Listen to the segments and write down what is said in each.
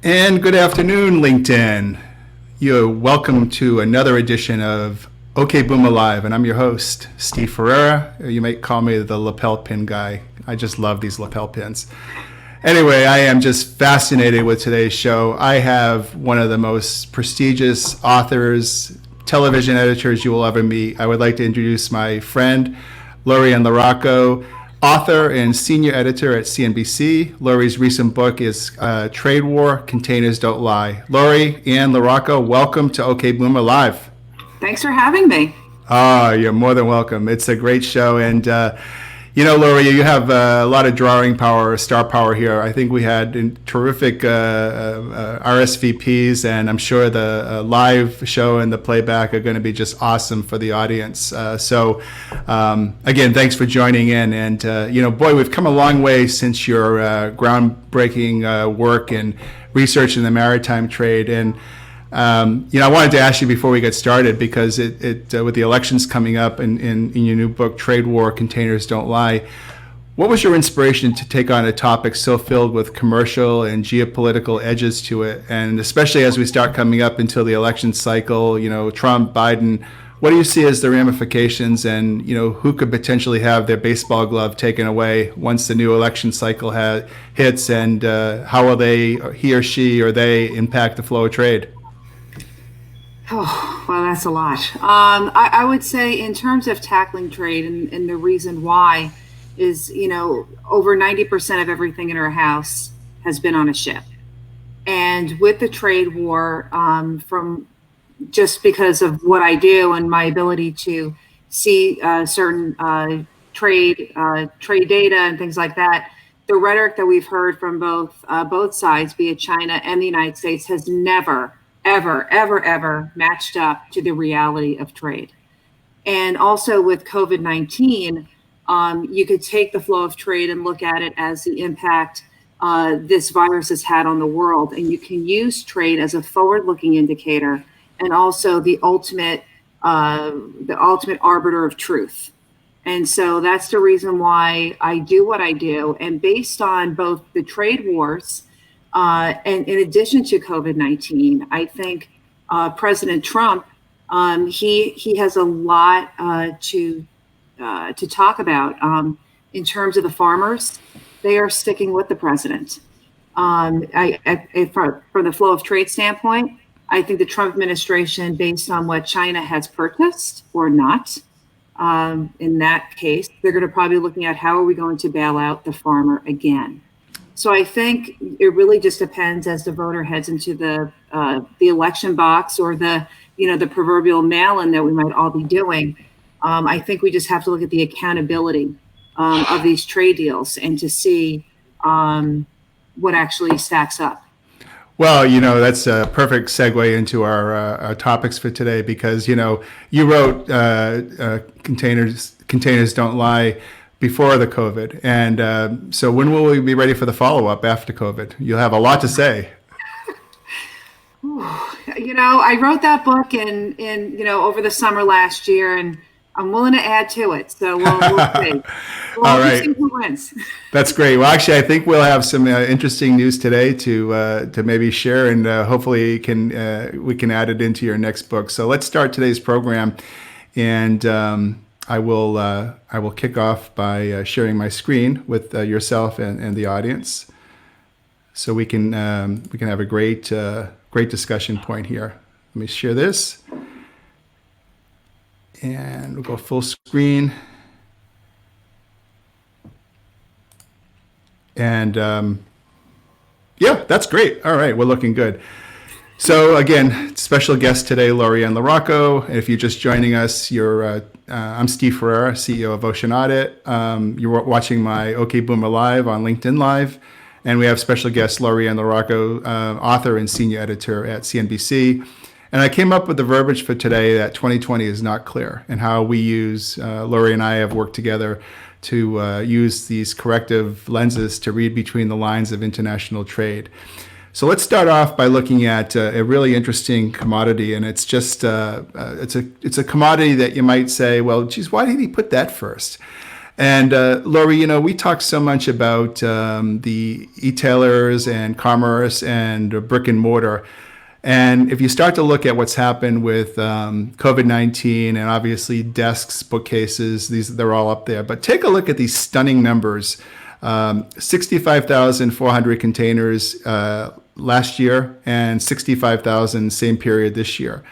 And good afternoon, LinkedIn. You're welcome to another edition of OK Boomer Live, and I'm your host, Steve Ferreira. You might call me the lapel pin guy. I just love these lapel pins. Anyway, I am just fascinated with today's show. I have one of the most prestigious authors, television editors you will ever meet. I would like to introduce my friend, Ann LaRocco, author and senior editor at CNBC. Lori's recent book is Trade War, Containers Don't Lie. Ann LaRocco, welcome to OK Boomer Live. Thanks for having me. You're more than welcome. It's a great show. And, Lori, you have a lot of drawing power, star power here. I think we had terrific RSVPs, and I'm sure the live show and the playback are going to be just awesome for the audience. Again, thanks for joining in. And, boy, we've come a long way since your groundbreaking work and research in the maritime trade. And I wanted to ask you before we get started, because with the elections coming up in your new book, Trade War, Containers Don't Lie, what was your inspiration to take on a topic so filled with commercial and geopolitical edges to it? And especially as we start coming up until the election cycle, Trump, Biden, what do you see as the ramifications, and, who could potentially have their baseball glove taken away once the new election cycle hits, and how will he or she or they impact the flow of trade? Oh, well, that's a lot. I would say in terms of tackling trade, and the reason why is, over 90% of everything in our house has been on a ship. And with the trade war, from just because of what I do and my ability to see certain trade data and things like that, the rhetoric that we've heard from both sides, be it China and the United States, has never ever matched up to the reality of trade. And also with COVID-19, you could take the flow of trade and look at it as the impact this virus has had on the world. And you can use trade as a forward-looking indicator, and also the ultimate arbiter of truth. And so that's the reason why I do what I do. And based on both the trade wars, and in addition to COVID-19, I think President Trump, he has a lot to talk about in terms of the farmers. They are sticking with the president. From the flow of trade standpoint, I think the Trump administration, based on what China has purchased or not, in that case, they're going to probably be looking at how are we going to bail out the farmer again. So I think it really just depends as the voter heads into the election box, or the proverbial mail-in that we might all be doing. I think we just have to look at the accountability of these trade deals and to see what actually stacks up. Well, that's a perfect segue into our topics for today, because, you wrote Containers Don't Lie before the COVID. And so when will we be ready for the follow-up after COVID? You'll have a lot to say. I wrote that book in over the summer last year, and I'm willing to add to it. So we'll see. All right. See who wins. That's great. Well, actually, I think we'll have some interesting news today to maybe share, and hopefully we can add it into your next book. So let's start today's program, and I will kick off by sharing my screen with yourself and the audience, so we can have a great discussion point here. Let me share this, and we'll go full screen. And yeah, that's great. All right, we're looking good. So again, special guest today, Ann LaRocco. If you're just joining us, I'm Steve Ferreira, CEO of Ocean Audit. You're watching my OK Boomer Live on LinkedIn Live. And we have special guest Ann LaRocco, author and senior editor at CNBC. And I came up with the verbiage for today that 2020 is not clear, and how we use, Lori and I have worked together to use these corrective lenses to read between the lines of international trade. So let's start off by looking at a really interesting commodity, and it's a commodity that you might say, well, geez, why did he put that first? And Lori, we talk so much about the e-tailers and commerce and brick and mortar. And if you start to look at what's happened with COVID-19 and obviously desks, bookcases, they're all up there. But take a look at these stunning numbers. 65,400 containers last year and 65,000 same period this year.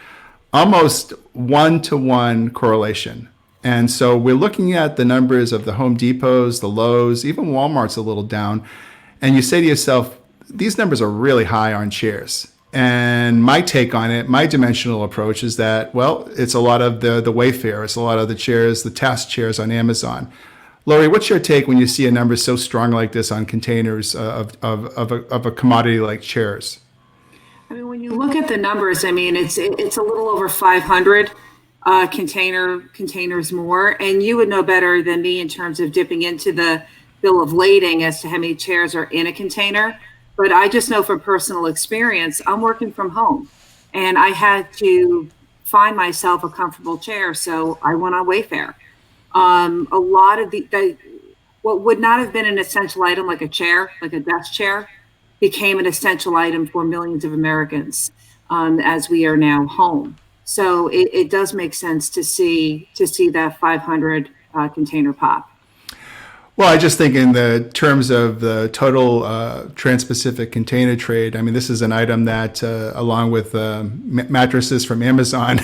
Almost one-to-one correlation. And so we're looking at the numbers of the Home Depots, the Lowe's, even Walmart's a little down. And you say to yourself, these numbers are really high on chairs. And my take on it, my dimensional approach is that, well, it's a lot of the Wayfair, it's a lot of the chairs, the task chairs on Amazon. Lori, what's your take when you see a number so strong like this on containers of a commodity like chairs? I mean, when you look at the numbers, I mean, it's a little over 500 containers more, and you would know better than me in terms of dipping into the bill of lading as to how many chairs are in a container. But I just know from personal experience, I'm working from home, and I had to find myself a comfortable chair, so I went on Wayfair. A lot of what would not have been an essential item, like a chair, like a desk chair, became an essential item for millions of Americans as we are now home. So it does make sense to see that 500 container pop. Well, I just think in the terms of the total Trans-Pacific container trade, I mean, this is an item that, along with mattresses from Amazon,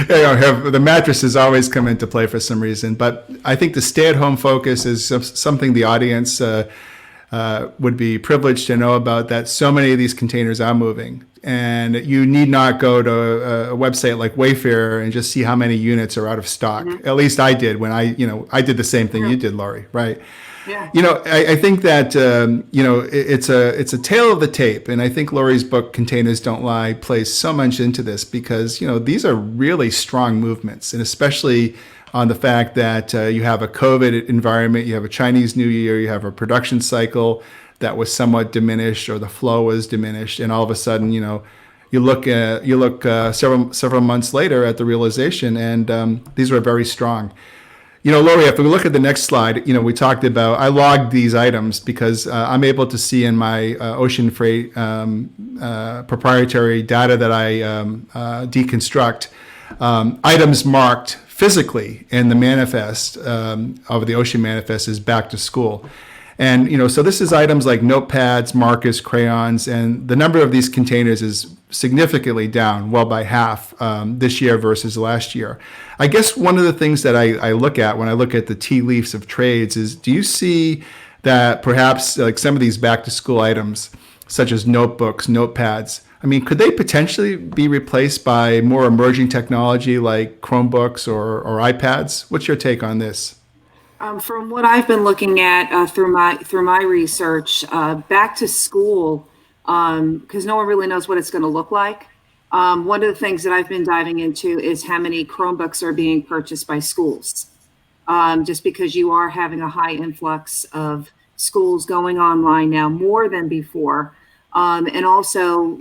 the mattresses always come into play for some reason. But I think the stay-at-home focus is something the audience would be privileged to know about, that so many of these containers are moving. And you need not go to a website like Wayfair and just see how many units are out of stock. Mm-hmm. At least I did when I did the same thing you did, Lori, right? Yeah. I think that, it's a tale of the tape. And I think Lori's book, Containers Don't Lie, plays so much into this because, these are really strong movements, and especially on the fact that you have a COVID environment, you have a Chinese New Year, you have a production cycle that was somewhat diminished, or the flow was diminished, and all of a sudden, you look several months later at the realization, and these were very strong. Lori, if we look at the next slide, we talked about, I logged these items because I'm able to see in my ocean freight proprietary data that I deconstruct items marked physically in the manifest of the ocean manifest is back to school. And, so this is items like notepads, markers, crayons, and the number of these containers is significantly down, well by half this year versus last year. I guess one of the things that I look at when I look at the tea leaves of trades is, do you see that perhaps like some of these back to school items, such as notebooks, notepads, I mean, could they potentially be replaced by more emerging technology like Chromebooks or iPads? What's your take on this? From what I've been looking at through my research, back to school, because no one really knows what it's going to look like. One of the things that I've been diving into is how many Chromebooks are being purchased by schools, just because you are having a high influx of schools going online now more than before. And also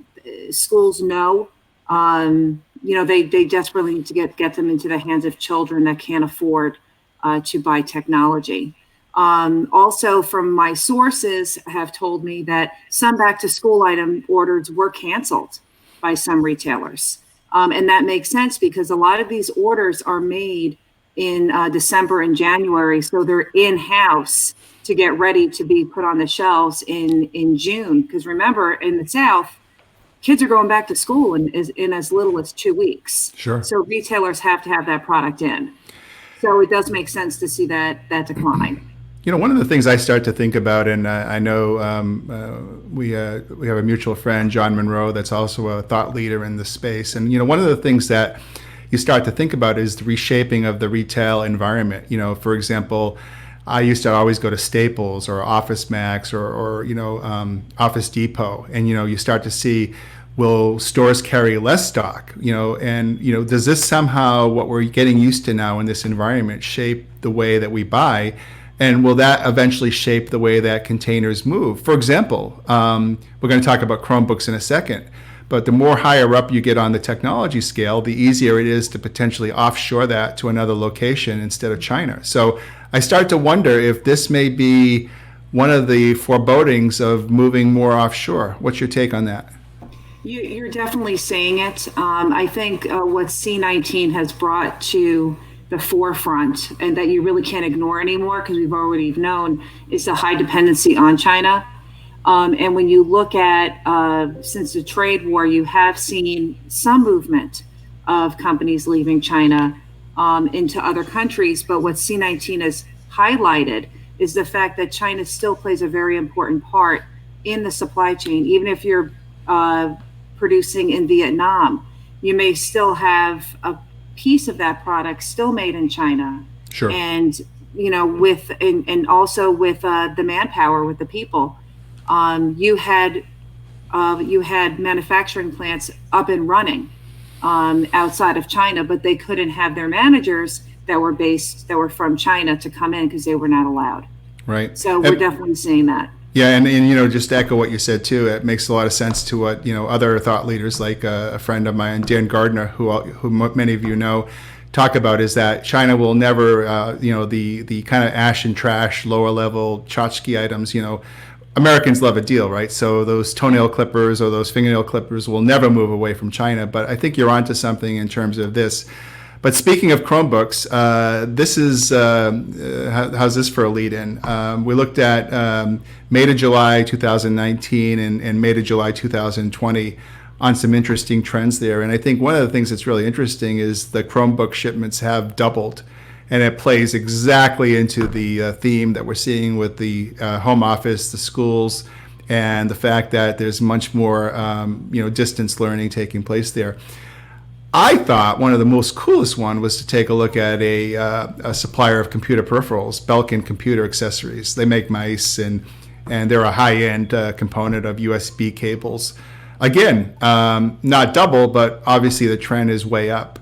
schools know, they desperately need to get them into the hands of children that can't afford to buy technology. Also, from my sources have told me that some back to school item orders were canceled by some retailers. And that makes sense because a lot of these orders are made in December and January. So they're in-house to get ready to be put on the shelves in June. Because remember, in the South, kids are going back to school in as little as 2 weeks. Sure. So retailers have to have that product in. So it does make sense to see that decline. One of the things I start to think about, and I know we have a mutual friend, John Monroe, that's also a thought leader in this space. And, one of the things that you start to think about is the reshaping of the retail environment. For example, I used to always go to Staples or Office Max or Office Depot. And, you start to see, will stores carry less stock? Does this somehow, what we're getting used to now in this environment, shape the way that we buy? And will that eventually shape the way that containers move? For example, we're going to talk about Chromebooks in a second, but the more higher up you get on the technology scale, the easier it is to potentially offshore that to another location instead of China. So I start to wonder if this may be one of the forebodings of moving more offshore. What's your take on that? You're definitely saying it. I think what C-19 has brought to the forefront, and that you really can't ignore anymore because we've already known, is the high dependency on China. And when you look at, since the trade war, you have seen some movement of companies leaving China into other countries. But what C-19 has highlighted is the fact that China still plays a very important part in the supply chain. Even if you're producing in Vietnam, you may still have a piece of that product still made in China. Sure. And, and also with the manpower, with the people. You had manufacturing plants up and running outside of China, but they couldn't have their managers that were from China to come in because they were not allowed. Right. So we're definitely seeing that. Yeah, and just to echo what you said too, it makes a lot of sense to what other thought leaders like a friend of mine, Dan Gardner, who many of you know, talk about, is that China will never, the kind of ash and trash, lower level tchotchke items, Americans love a deal, right? So those toenail clippers or those fingernail clippers will never move away from China. But I think you're onto something in terms of this. But speaking of Chromebooks, this is, how's this for a lead-in? We looked at May to July 2019 and May to July 2020 on some interesting trends there. And I think one of the things that's really interesting is the Chromebook shipments have doubled. And it plays exactly into the theme that we're seeing with the home office, the schools, and the fact that there's much more, distance learning taking place there. I thought one of the most coolest one was to take a look at a supplier of computer peripherals, Belkin Computer Accessories. They make mice, and they're a high-end component of USB cables. Again, not double, but obviously the trend is way up.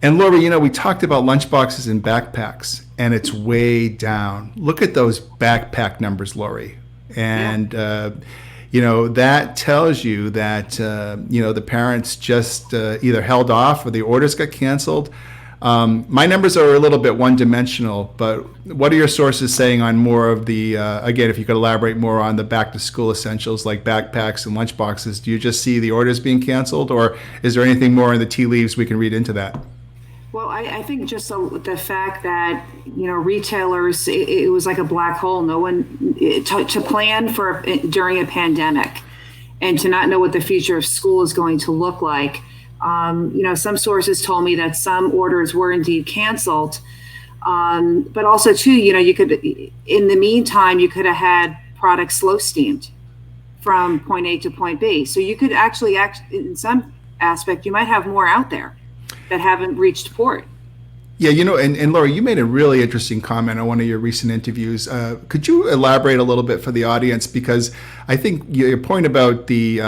And Lori, we talked about lunchboxes and backpacks, and it's way down. Look at those backpack numbers, Lori. And, that tells you that, the parents just either held off or the orders got canceled. My numbers are a little bit one-dimensional, but what are your sources saying on more of the, again, if you could elaborate more on the back-to-school essentials like backpacks and lunchboxes, do you just see the orders being canceled, or is there anything more in the tea leaves we can read into that? Well, I think just the fact that, retailers, it was like a black hole. No one, to plan for during a pandemic and to not know what the future of school is going to look like. Some sources told me that some orders were indeed canceled. But also, too, you could, in the meantime, you could have had products slow steamed from point A to point B. So you could actually, in some aspect, you might have more out there that haven't reached port. Yeah, and Laura, you made a really interesting comment on one of your recent interviews. Could you elaborate a little bit for the audience? Because I think your point about the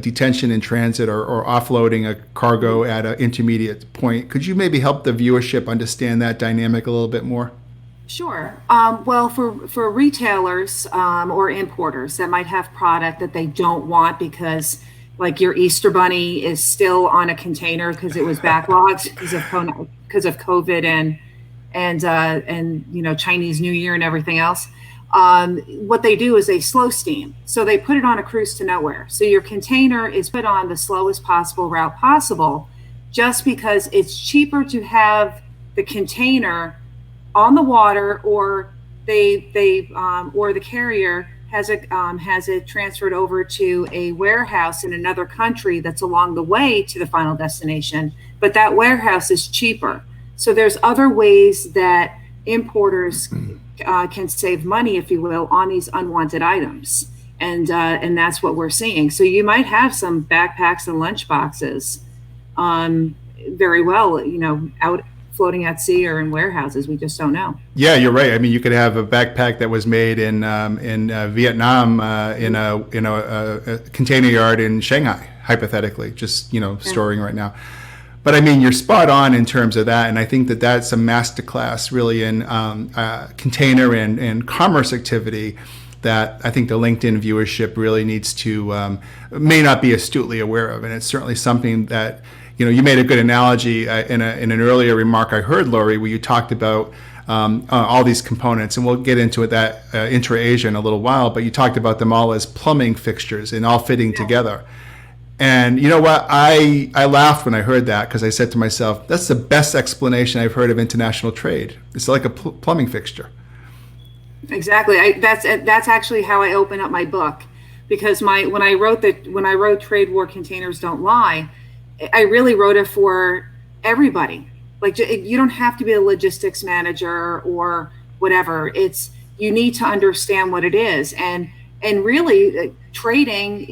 detention in transit or offloading a cargo at an intermediate point, could you maybe help the viewership understand that dynamic a little bit more? Sure. Well, for retailers or importers that might have product that they don't want because, like, your Easter bunny is still on a container because it was backlogged because of COVID and Chinese New Year and everything else. What they do is they slow steam. So they put it on a cruise to nowhere. So your container is put on the slowest possible route possible, just because it's cheaper to have the container on the water, or or the carrier has it transferred over to a warehouse in another country that's along the way to the final destination, but that warehouse is cheaper. So there's other ways that importers can save money, if you will, on these unwanted items, and that's what we're seeing. So you might have some backpacks and lunch boxes, very well, out floating at sea or in warehouses. We just don't know. Yeah, you're right. I mean, you could have a backpack that was made in Vietnam in a container yard in Shanghai, hypothetically, just storing right now. But I mean, you're spot on in terms of that, and I think that that's a masterclass really in container and commerce activity that I think the LinkedIn viewership really needs to may not be astutely aware of, and it's certainly something that. You made a good analogy in an earlier remark I heard, Lori, where you talked about all these components, and we'll get into that intra-Asia in a little while, but you talked about them all as plumbing fixtures and all fitting together. And you know what? I laughed when I heard that, because I said to myself, that's the best explanation I've heard of international trade. It's like a plumbing fixture. Exactly. That's actually how I open up my book, because when I wrote Trade War Containers Don't Lie, I really wrote it for everybody. Like, you don't have to be a logistics manager or whatever. You need to understand what it is. And really, trading,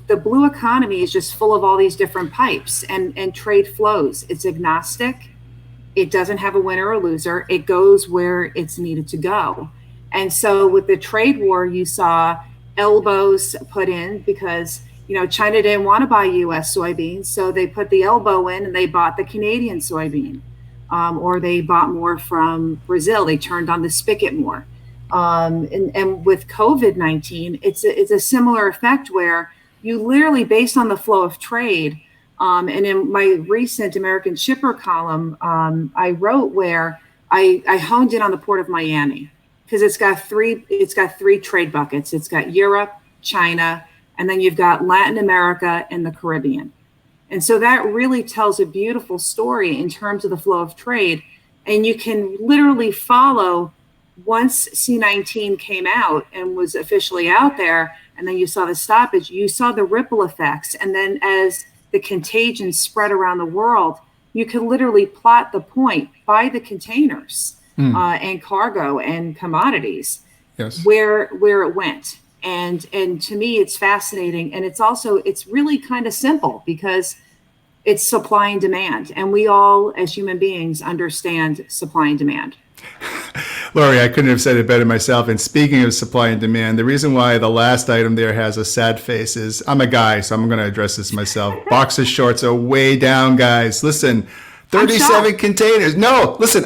the blue economy is just full of all these different pipes and trade flows. It's agnostic. It doesn't have a winner or loser. It goes where it's needed to go. And so with the trade war, you saw elbows put in because, China didn't want to buy U.S. soybeans. So they put the elbow in and they bought the Canadian soybean, or they bought more from Brazil. They turned on the spigot more. And with COVID-19, it's a similar effect where you literally, based on the flow of trade, and in my recent American Shipper column, I wrote where I honed in on the Port of Miami, because it's got three trade buckets. It's got Europe, China, and then you've got Latin America and the Caribbean. And so that really tells a beautiful story in terms of the flow of trade. And you can literally follow, once C-19 came out and was officially out there, and then you saw the stoppage, you saw the ripple effects. And then as the contagion spread around the world, you could literally plot the point by the containers and cargo and commodities, where it went. And to me, it's fascinating. And it's really kind of simple, because it's supply and demand. And we all, as human beings, understand supply and demand. Lori, I couldn't have said it better myself. And speaking of supply and demand, the reason why the last item there has a sad face is, I'm a guy, so I'm going to address this myself. Boxer shorts are way down, guys. Listen, 37 containers. No, listen,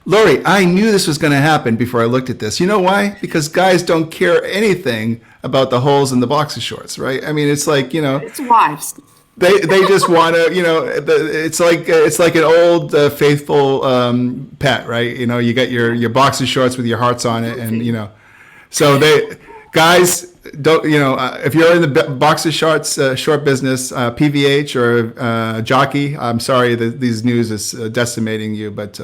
Lori, I knew this was going to happen before I looked at this. You know why? Because guys don't care anything about the holes in the boxer shorts, right? I mean, it's like, it's wives. They just want to, it's like an old faithful pet, right? You got your boxer shorts with your hearts on it, and so guys don't, if you're in the boxer shorts short business, PVH or jockey, I'm sorry that these news is decimating you, but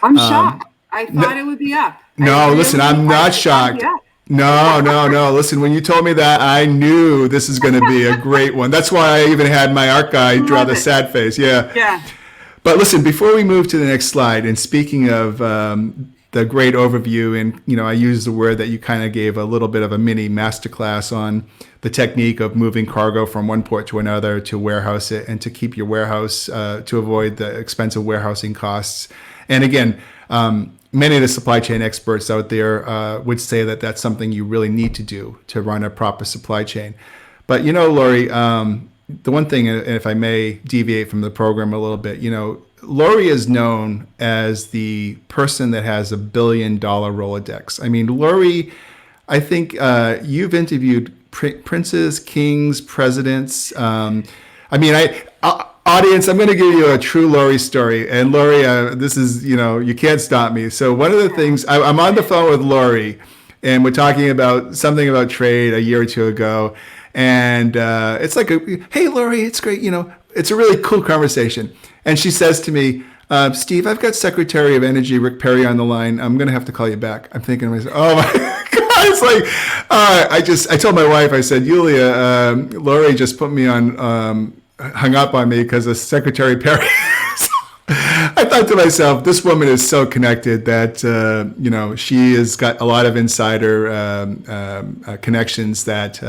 I'm shocked. I thought it would be up. No, listen, I'm not shocked. No. Listen, when you told me that, I knew this is going to be a great one. That's why I even had my art guy draw the sad face. Yeah. But listen, before we move to the next slide, and speaking of the great overview, and I used the word that you kind of gave a little bit of a mini masterclass on the technique of moving cargo from one port to another to warehouse it and to keep your warehouse to avoid the expensive warehousing costs. And again, many of the supply chain experts out there would say that that's something you really need to do to run a proper supply chain. But, Lori, the one thing, and if I may deviate from the program a little bit, Lori is known as the person that has $1 billion Rolodex. I mean, Lori, I think you've interviewed princes, kings, presidents. Audience, I'm going to give you a true Lori story. And Lori, this is, you can't stop me. So one of the things, I'm on the phone with Lori, and we're talking about something about trade a year or two ago. And it's like, hey, Lori, it's great. It's a really cool conversation. And she says to me, Steve, I've got Secretary of Energy Rick Perry on the line. I'm going to have to call you back. I'm thinking to myself, oh my God. It's like, I told my wife, I said, Yulia, Lori just put me on, hung up on me because of Secretary Perry. So I thought to myself, this woman is so connected that, she has got a lot of insider connections that,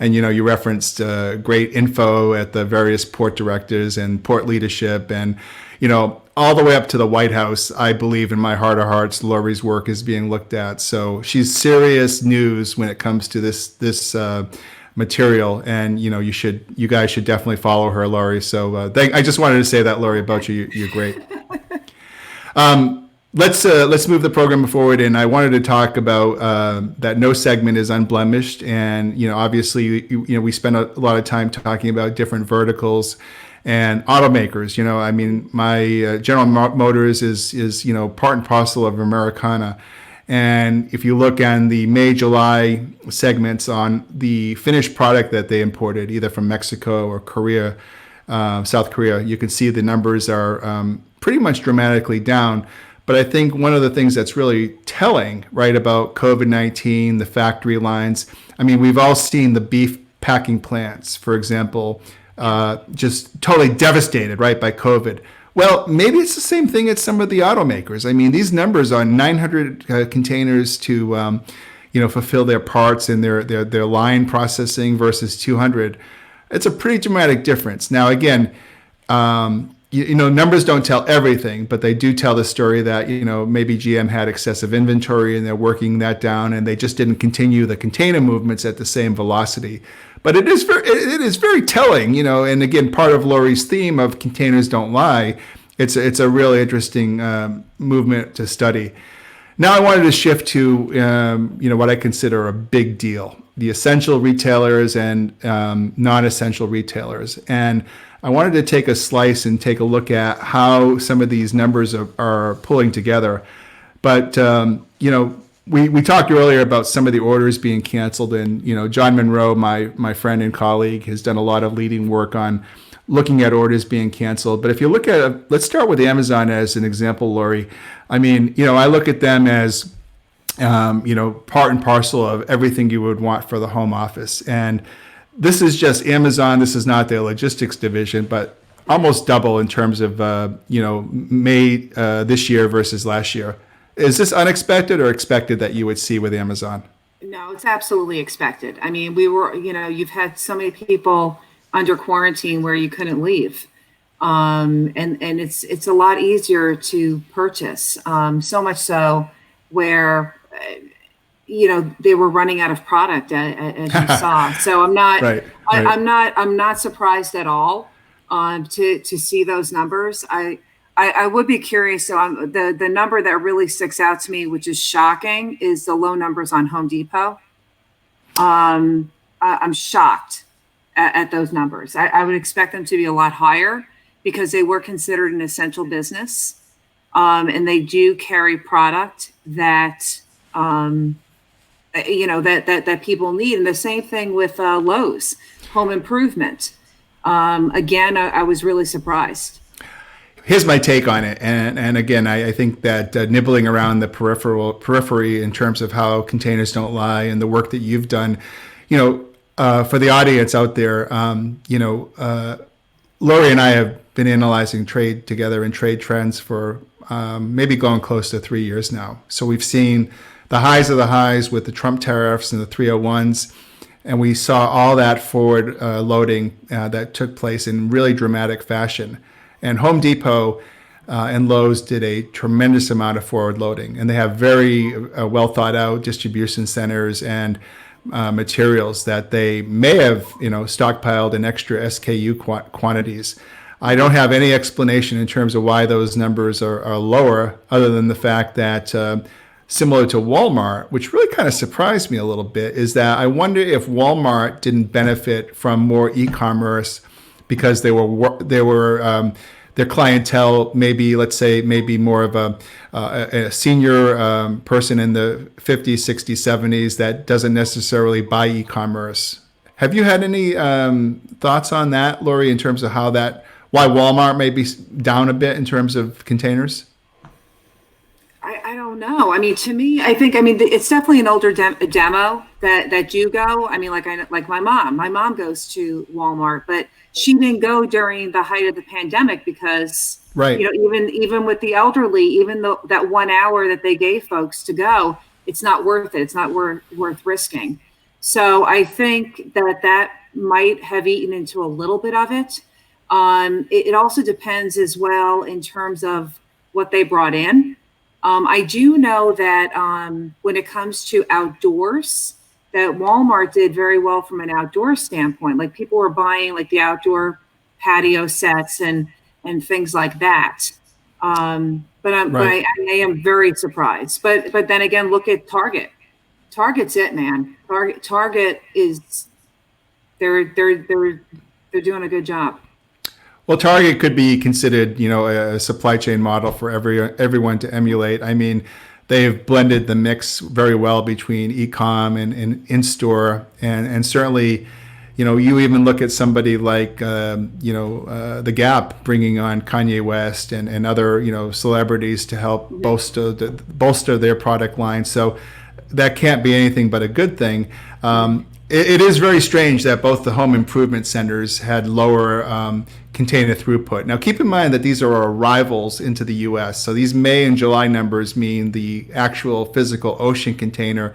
and, you referenced great info at the various port directors and port leadership and, all the way up to the White House. I believe in my heart of hearts, Lori's work is being looked at. So she's serious news when it comes to this material, and you guys should definitely follow her, Lori. So I just wanted to say that, Lori, about you. You're great. Let's move the program forward, and I wanted to talk about that no segment is unblemished, and obviously we spend a lot of time talking about different verticals, and automakers. I mean, my General Motors is part and parcel of Americana. And if you look on the May, July segments on the finished product that they imported, either from Mexico or Korea, South Korea, you can see the numbers are pretty much dramatically down. But I think one of the things that's really telling, right, about COVID-19, the factory lines, I mean, we've all seen the beef packing plants, for example, just totally devastated, right, by COVID. Well, maybe it's the same thing at some of the automakers. I mean, these numbers on 900 containers to, fulfill their parts and their line processing versus 200. It's a pretty dramatic difference. Now, again, numbers don't tell everything, but they do tell the story that, maybe GM had excessive inventory and they're working that down, and they just didn't continue the container movements at the same velocity. But it is very telling, and again, part of Lori's theme of containers don't lie. It's a really interesting movement to study. Now I wanted to shift to, what I consider a big deal, the essential retailers and non-essential retailers. And I wanted to take a slice and take a look at how some of these numbers are pulling together. But, we talked earlier about some of the orders being canceled, and John Monroe, my friend and colleague, has done a lot of leading work on looking at orders being canceled. But if you look at, let's start with Amazon as an example, Lori. I mean, I look at them as part and parcel of everything you would want for the home office, and this is just Amazon. This is not their logistics division, but almost double in terms of May this year versus last year. Is this unexpected or expected that you would see with Amazon? No, it's absolutely expected. I mean, you've had so many people under quarantine where you couldn't leave. And it's a lot easier to purchase. So much so where, they were running out of product as you saw. So I'm not, right. I'm not surprised at all to see those numbers. I would be curious. So the number that really sticks out to me, which is shocking, is the low numbers on Home Depot. I'm shocked at those numbers. I would expect them to be a lot higher because they were considered an essential business, and they do carry product that that people need. And the same thing with Lowe's Home Improvement. Again, I was really surprised. Here's my take on it, and again, I think that nibbling around the periphery in terms of how containers don't lie and the work that you've done, for the audience out there, Lori and I have been analyzing trade together and trade trends for maybe going close to 3 years now. So we've seen the highs of the highs with the Trump tariffs and the 301s, and we saw all that forward loading that took place in really dramatic fashion. And Home Depot and Lowe's did a tremendous amount of forward loading, and they have very well thought out distribution centers and materials that they may have, stockpiled in extra SKU quantities. I don't have any explanation in terms of why those numbers are lower, other than the fact that similar to Walmart, which really kind of surprised me a little bit, is that I wonder if Walmart didn't benefit from more e-commerce because their clientele, maybe more of a senior person in the 50s, 60s, 70s that doesn't necessarily buy e-commerce. Have you had any thoughts on that, Lori, in terms of why Walmart may be down a bit in terms of containers? I don't know. I mean, to me, it's definitely an older demo that you go. I mean, like my mom. My mom goes to Walmart, but she didn't go during the height of the pandemic because, right. Even with the elderly, even though that 1 hour that they gave folks to go, it's not worth it. It's not worth risking. So I think that might have eaten into a little bit of it. It also depends as well in terms of what they brought in. I do know that when it comes to outdoors, that Walmart did very well from an outdoor standpoint. Like people were buying like the outdoor patio sets and things like that. But I am very surprised. But then again, look at Target. Target's it, man. Target is they're doing a good job. Well, Target could be considered, a supply chain model for everyone to emulate. I mean, they've blended the mix very well between e-com and in-store, and certainly, you even look at somebody like, The Gap bringing on Kanye West and other, celebrities to help bolster their product line. So that can't be anything but a good thing. It is very strange that both the home improvement centers had lower container throughput. Now, keep in mind that these are arrivals into the U.S. So these May and July numbers mean the actual physical ocean container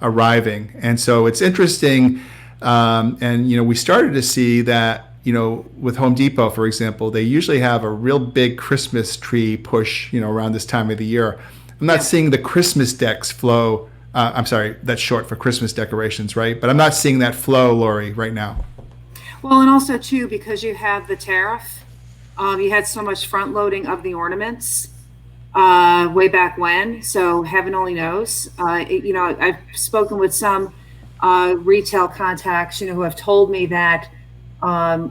arriving. And so it's interesting. And we started to see that, with Home Depot, for example, they usually have a real big Christmas tree push, around this time of the year. I'm not seeing the Christmas decks flow. I'm sorry, that's short for Christmas decorations, right? But I'm not seeing that flow, Lori, right now. Well, and also too, because you have the tariff, you had so much front loading of the ornaments way back when. So heaven only knows. I've spoken with some retail contacts, who have told me that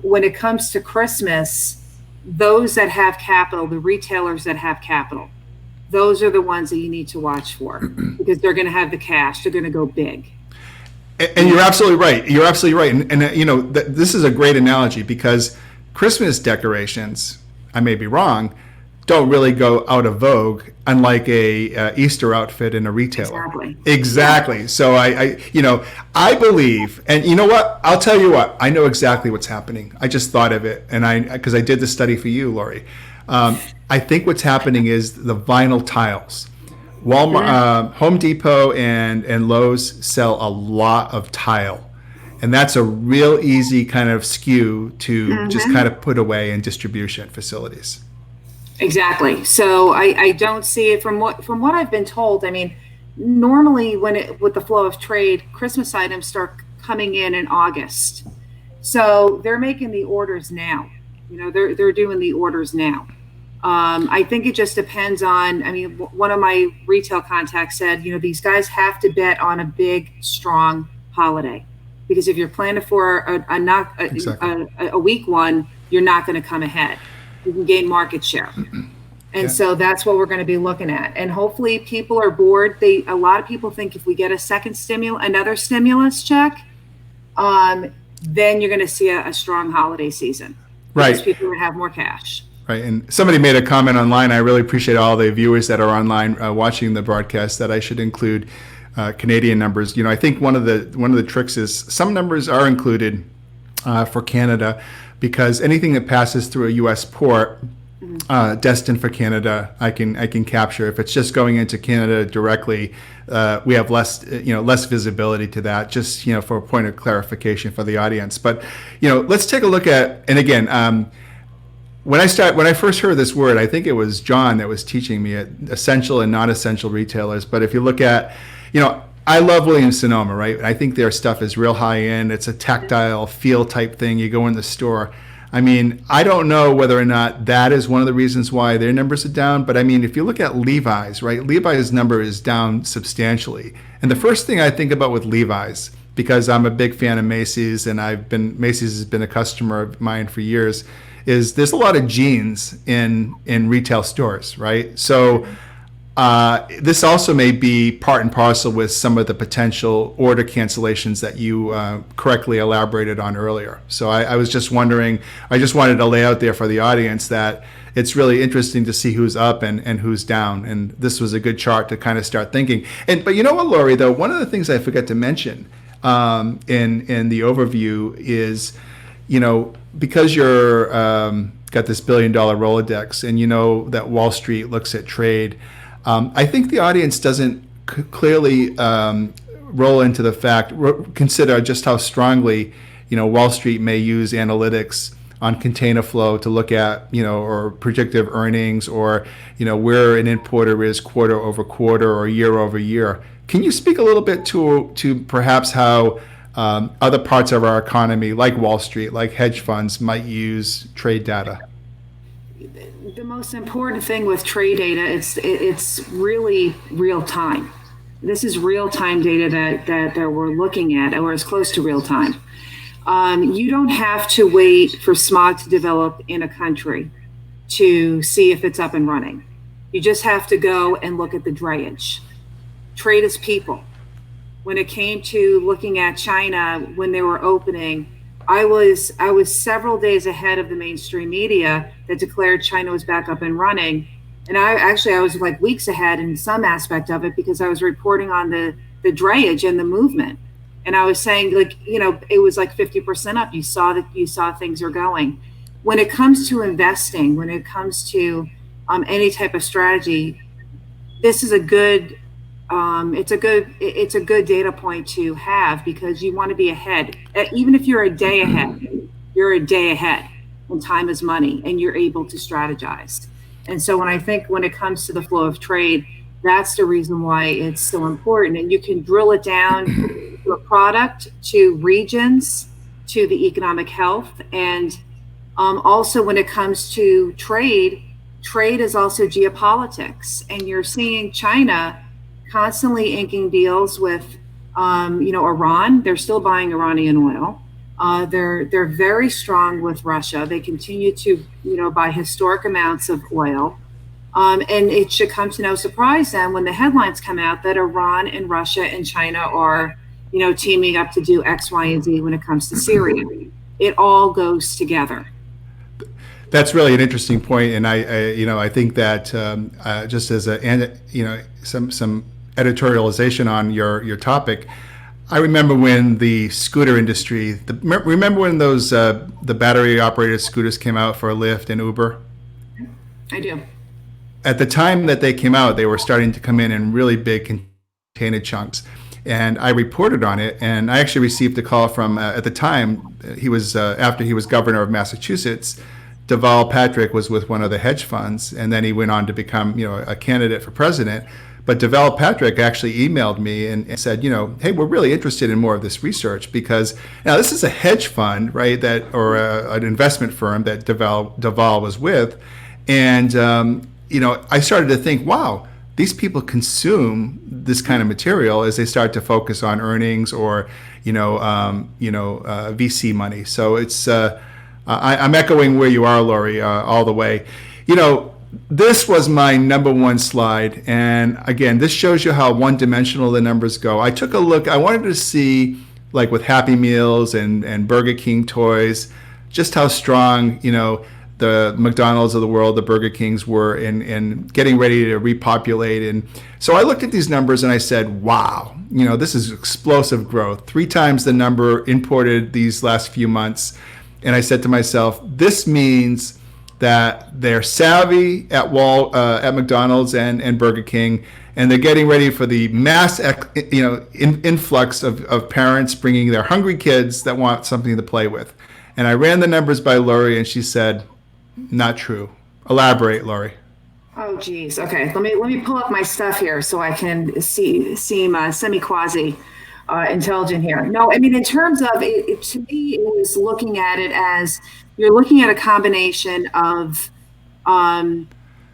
when it comes to Christmas, those that have capital, the retailers that have capital, those are the ones that you need to watch for because they're going to have the cash. They're going to go big. And you're absolutely right. You're absolutely right. And this is a great analogy because Christmas decorations, I may be wrong, don't really go out of vogue, unlike a Easter outfit in a retailer. Exactly. So I believe, and you know what? I'll tell you what. I know exactly what's happening. I just thought of it, and because I did the study for you, Lori. I think what's happening is the vinyl tiles. Walmart, Home Depot, and Lowe's sell a lot of tile, and that's a real easy kind of SKU to just kind of put away in distribution facilities. Exactly. So I don't see it from what I've been told. I mean, normally with the flow of trade, Christmas items start coming in August. So they're making the orders now. They're doing the orders now. I think it just depends on, one of my retail contacts said, these guys have to bet on a big, strong holiday. Because if you're planning for a weak one, you're not going to come ahead. You can gain market share. And so that's what we're going to be looking at. And hopefully people are bored. A lot of people think if we get another stimulus check, then you're going to see a strong holiday season. Right. Because people will have more cash. Right, and somebody made a comment online. I really appreciate all the viewers that are online watching the broadcast. That I should include Canadian numbers. I think one of the tricks is some numbers are included for Canada because anything that passes through a U.S. port destined for Canada, I can capture. If it's just going into Canada directly, we have less visibility to that. Just for a point of clarification for the audience. But let's take a look at, and again. When I first heard this word, I think it was John that was teaching me at essential and non-essential retailers. But if you look at, I love Williams-Sonoma, right? I think their stuff is real high end. It's a tactile feel type thing. You go in the store. I don't know whether or not that is one of the reasons why their numbers are down. But if you look at Levi's, right? Levi's number is down substantially. And the first thing I think about with Levi's, because I'm a big fan of Macy's and Macy's has been a customer of mine for years, is there's a lot of jeans in retail stores, right? So this also may be part and parcel with some of the potential order cancellations that you correctly elaborated on earlier. So I was just wondering, I just wanted to lay out there for the audience that it's really interesting to see who's up and who's down. And this was a good chart to kind of start thinking. But you know what, Lori, though, one of the things I forgot to mention in the overview is, because you're got this $1 billion Rolodex and that Wall Street looks at trade, I think the audience doesn't clearly roll into the fact, consider just how strongly, Wall Street may use analytics on container flow to look at, or predictive earnings or, where an importer is quarter over quarter or year over year. Can you speak a little bit to perhaps how other parts of our economy, like Wall Street, like hedge funds, might use trade data? The most important thing with trade data is it's really real time. This is real time data that we're looking at, or as close to real time. You don't have to wait for smog to develop in a country to see if it's up and running. You just have to go and look at the drainage. Trade is people. When it came to looking at China when they were opening, I was several days ahead of the mainstream media that declared China was back up and running. And I was like weeks ahead in some aspect of it because I was reporting on the drayage and the movement. And I was saying, like, it was like 50% up. You saw things are going. When it comes to investing, when it comes to any type of strategy, this is a good it's a good data point to have because you want to be ahead. Even if you're a day ahead, you're a day ahead, and time is money, and you're able to strategize. And so when it comes to the flow of trade, that's the reason why it's so important. And you can drill it down to a product, to regions, to the economic health, and also when it comes to trade is also geopolitics. And you're seeing China constantly inking deals with, Iran. They're still buying Iranian oil. They're very strong with Russia. They continue to, buy historic amounts of oil. And it should come to no surprise then when the headlines come out that Iran and Russia and China are, teaming up to do X, Y, and Z when it comes to Syria. It all goes together. That's really an interesting point, and I think that just as some editorialization on your topic, I remember when the scooter industry. Remember when those the battery operated scooters came out for Lyft and Uber? I do. At the time that they came out, they were starting to come in really big container chunks. And I reported on it, and I actually received a call from, at the time, he was after he was governor of Massachusetts, Deval Patrick was with one of the hedge funds, and then he went on to become, a candidate for president. But Deval Patrick actually emailed me and said, hey, we're really interested in more of this research because now this is a hedge fund, right? An investment firm that Deval was with, and I started to think, wow, these people consume this kind of material as they start to focus on earnings or, VC money. So it's, I'm echoing where you are, Lori, all the way. This was my number one slide. And again, this shows you how one-dimensional the numbers go. I took a look. I wanted to see, like with Happy Meals and Burger King toys, just how strong, the McDonald's of the world, the Burger Kings were in getting ready to repopulate. And so I looked at these numbers and I said, wow, this is explosive growth. 3 times the number imported these last few months. And I said to myself, this means that they're savvy at McDonald's and Burger King, and they're getting ready for the mass, influx of parents bringing their hungry kids that want something to play with. And I ran the numbers by Lori, and she said, not true. Elaborate, Lori. Oh, geez. Okay, let me pull up my stuff here so I can seem semi-quasi intelligent here. No, I mean, in terms of it, to me, it was looking at it as you're looking at a combination of the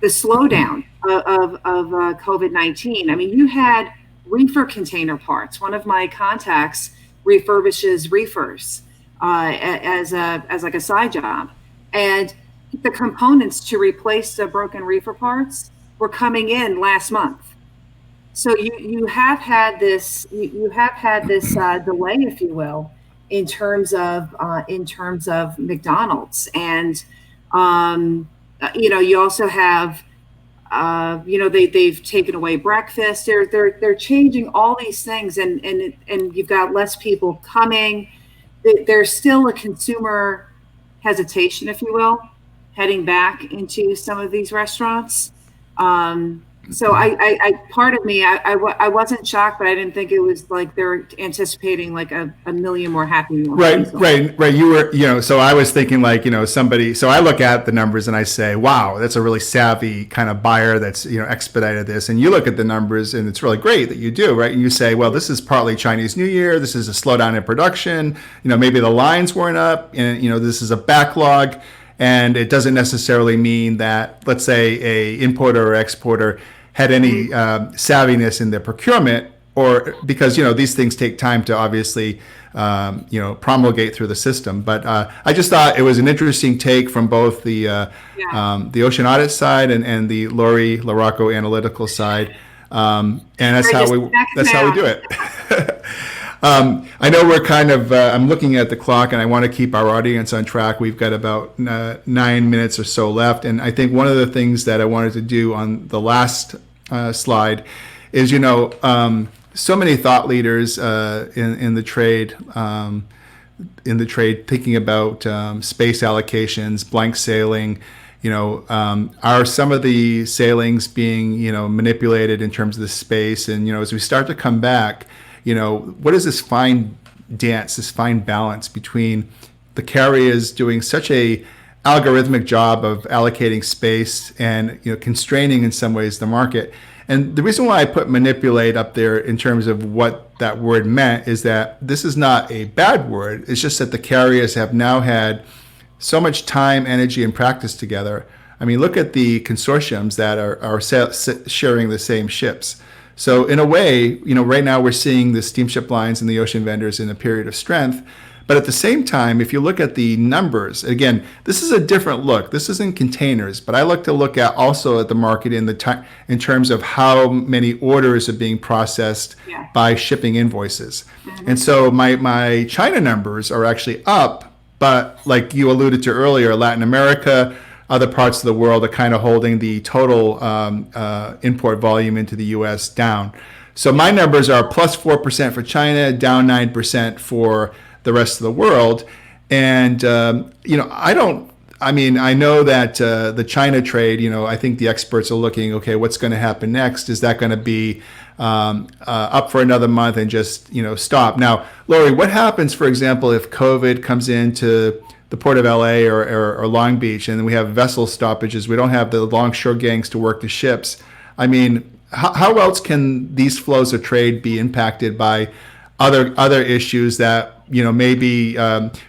slowdown of COVID-19. I mean, you had reefer container parts. One of my contacts refurbishes reefers as like a side job, and the components to replace the broken reefer parts were coming in last month. So you have had this delay, if you will, in terms of McDonald's, and you also have they've taken away breakfast. They're changing all these things, and you've got less people coming. There's still a consumer hesitation, if you will, heading back into some of these restaurants. So I part of me, I wasn't shocked, but I didn't think it was like they're anticipating like a million more Happy Meals. Right. You were, so I was thinking like, somebody, so I look at the numbers and I say, wow, that's a really savvy kind of buyer that's, expedited this. And you look at the numbers and it's really great that you do, right? And you say, well, this is partly Chinese New Year. This is a slowdown in production. Maybe the lines weren't up and, this is a backlog. And it doesn't necessarily mean that, let's say, a importer or exporter had any savviness in their procurement. or because these things take time to obviously promulgate through the system. But I just thought it was an interesting take from both the Ocean Audit side and the Lori LaRocco analytical side, and that's how we do it. I know we're kind of, I'm looking at the clock and I want to keep our audience on track. We've got about 9 minutes or so left. And I think one of the things that I wanted to do on the last slide is, so many thought leaders in the trade, thinking about space allocations, blank sailing, are some of the sailings being, manipulated in terms of the space? And, as we start to come back, what is this fine dance, this fine balance between the carriers doing such a algorithmic job of allocating space and, constraining in some ways the market? And the reason why I put manipulate up there in terms of what that word meant is that this is not a bad word. It's just that the carriers have now had so much time, energy, and practice together. I mean, look at the consortiums that are sharing the same ships. So in a way, right now we're seeing the steamship lines and the ocean vendors in a period of strength. But at the same time, if you look at the numbers, again, this is a different look. This isn't containers, but I like to look at also at the market in terms of how many orders are being processed by shipping invoices. Mm-hmm. And so my China numbers are actually up, but like you alluded to earlier, Latin America, other parts of the world are kind of holding the total import volume into the U.S. down. So my numbers are plus 4% for China, down 9% for the rest of the world. And, I know that the China trade, I think the experts are looking, okay, what's going to happen next? Is that going to be up for another month and just, stop? Now, Lori, what happens, for example, if COVID comes into the port of LA or Long Beach and we have vessel stoppages? We don't have the longshore gangs to work the ships. I mean, how else can these flows of trade be impacted by other issues that, maybe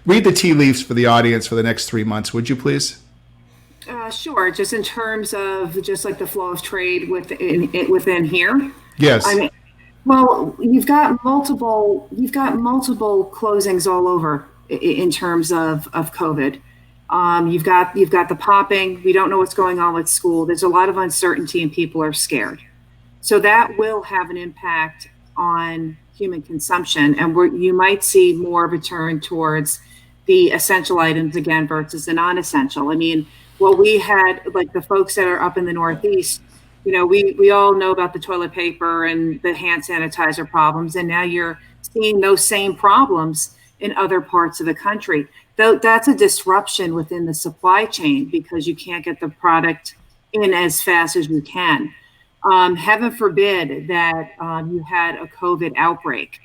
read the tea leaves for the audience for the next 3 months, would you please? Sure. Just in terms of just like the flow of trade within here. Yes. I mean, well, you've got multiple closings all over in terms of COVID. You've got the popping. We don't know what's going on with school. There's a lot of uncertainty and people are scared. So that will have an impact on human consumption, and you might see more of a turn towards the essential items again versus the non-essential. I mean, what we had, like the folks that are up in the Northeast, we all know about the toilet paper and the hand sanitizer problems, and now you're seeing those same problems in other parts of the country. Though that's a disruption within the supply chain because you can't get the product in as fast as you can. Heaven forbid that you had a COVID outbreak,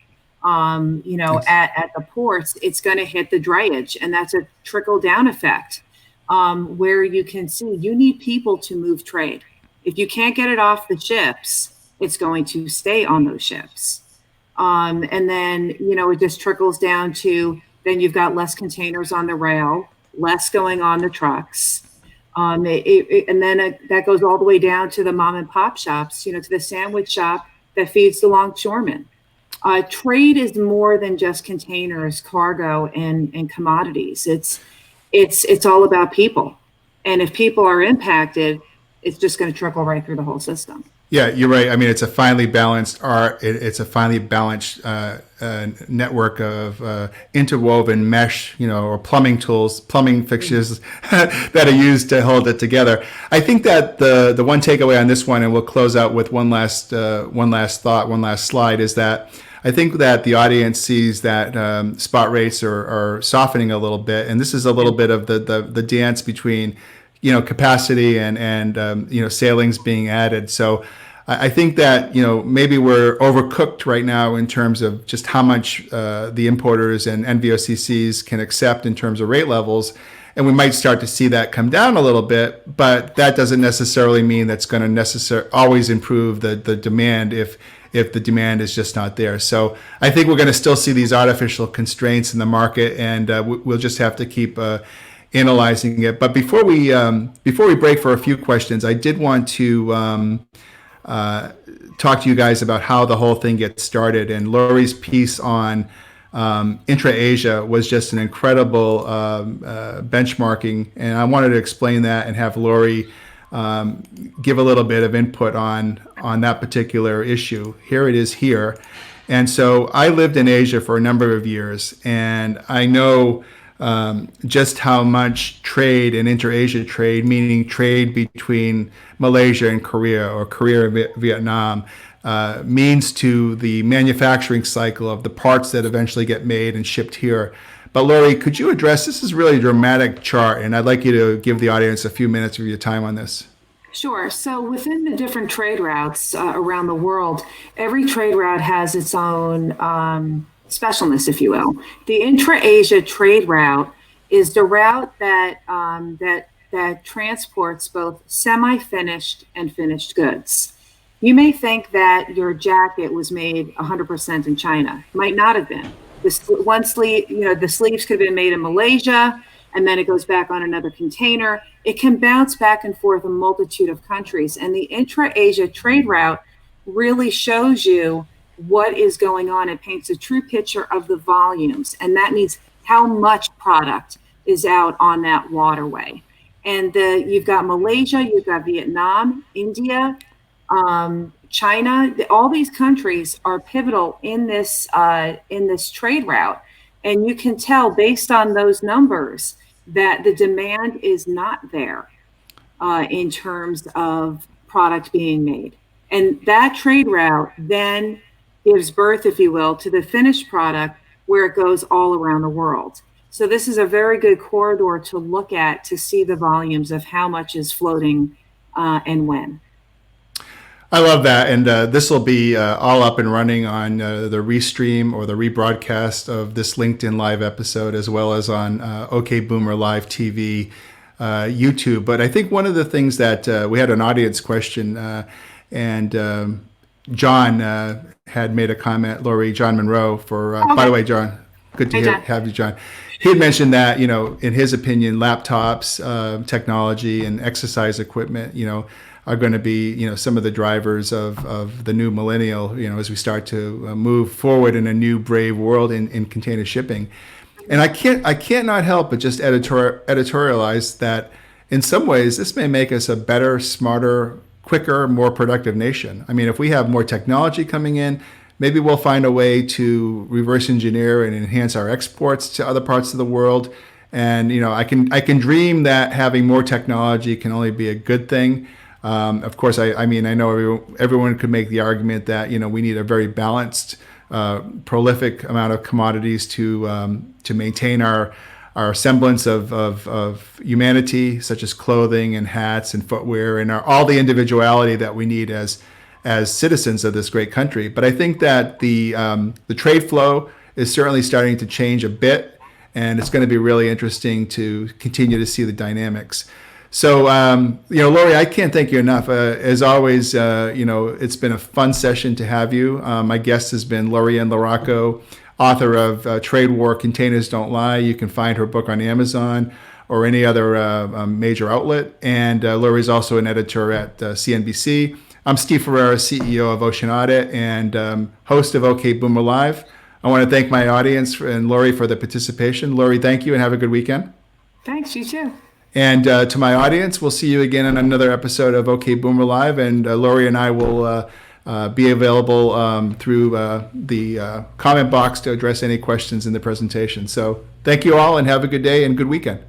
yes. at the ports, it's going to hit the drayage, and that's a trickle down effect where you can see you need people to move trade. If you can't get it off the ships, it's going to stay on those ships. And then, it just trickles down to then you've got less containers on the rail, less going on the trucks. And then that goes all the way down to the mom and pop shops, to the sandwich shop that feeds the longshoremen. Trade is more than just containers, cargo, and commodities. It's all about people. And if people are impacted, it's just going to trickle right through the whole system. Yeah, you're right. I mean, it's a finely balanced art. It's a finely balanced network of interwoven mesh, or plumbing tools, plumbing fixtures that are used to hold it together. I think that the one takeaway on this one, and we'll close out with one last thought, one last slide, is that I think that the audience sees that spot rates are softening a little bit, and this is a little bit of the dance between capacity and sailings being added. So I think that, maybe we're overcooked right now in terms of just how much the importers and NVOCCs can accept in terms of rate levels. And we might start to see that come down a little bit, but that doesn't necessarily mean that's going to always improve the demand if the demand is just not there. So I think we're going to still see these artificial constraints in the market, and we'll just have to keep analyzing it. But before we break for a few questions, I did want to talk to you guys about how the whole thing gets started. And Lori's piece on intra-Asia was just an incredible benchmarking. And I wanted to explain that and have Lori give a little bit of input on that particular issue. Here it is here. And so I lived in Asia for a number of years, and I know just how much trade and inter-Asia trade, meaning trade between Malaysia and Korea or Korea and Vietnam, means to the manufacturing cycle of the parts that eventually get made and shipped here. But Lori, could you address, this is really a dramatic chart, and I'd like you to give the audience a few minutes of your time on this. Sure. So within the different trade routes around the world, every trade route has its own specialness, if you will. The intra-Asia trade route is the route that that transports both semi-finished and finished goods. You may think that your jacket was made 100% in China. It might not have been. One sleeve, the sleeves could have been made in Malaysia, and then it goes back on another container. It can bounce back and forth a multitude of countries. And the intra-Asia trade route really shows you what is going on. It paints a true picture of the volumes. And that means how much product is out on that waterway. And you've got Malaysia, you've got Vietnam, India, China. All these countries are pivotal in this trade route. And you can tell based on those numbers that the demand is not there in terms of product being made. And that trade route then gives birth, if you will, to the finished product where it goes all around the world. So this is a very good corridor to look at to see the volumes of how much is floating and when. I love that, and this will be all up and running on the restream or the rebroadcast of this LinkedIn Live episode, as well as on OK Boomer Live TV YouTube. But I think one of the things that we had an audience question, and John had made a comment, Lori, John Monroe, for, okay. By the way, John, good to have you, John. He had mentioned that, in his opinion, laptops, technology, and exercise equipment, are going to be, some of the drivers of the new millennial, as we start to move forward in a new brave world in container shipping. And I can't not help but just editorialize that in some ways this may make us a better, smarter, quicker, more productive nation. I mean, if we have more technology coming in, maybe we'll find a way to reverse engineer and enhance our exports to other parts of the world. And I can dream that having more technology can only be a good thing. Of course, I mean, I know everyone could make the argument that, we need a very balanced, prolific amount of commodities to maintain our semblance of humanity, such as clothing and hats and footwear and all the individuality that we need as citizens of this great country. But I think that the trade flow is certainly starting to change a bit, and it's going to be really interesting to continue to see the dynamics. So, Lori, I can't thank you enough. As always, it's been a fun session to have you. My guest has been Ann LaRocco, author of Trade War, Containers Don't Lie. You can find her book on Amazon or any other major outlet. And Lori's also an editor at CNBC. I'm Steve Ferreira, CEO of Ocean Audit and host of OK Boomer Live. I want to thank my audience and Lori for the participation. Lori, thank you and have a good weekend. Thanks, you too. And to my audience, we'll see you again on another episode of OK Boomer Live. And Lori and I will be available through the comment box to address any questions in the presentation. So thank you all and have a good day and good weekend.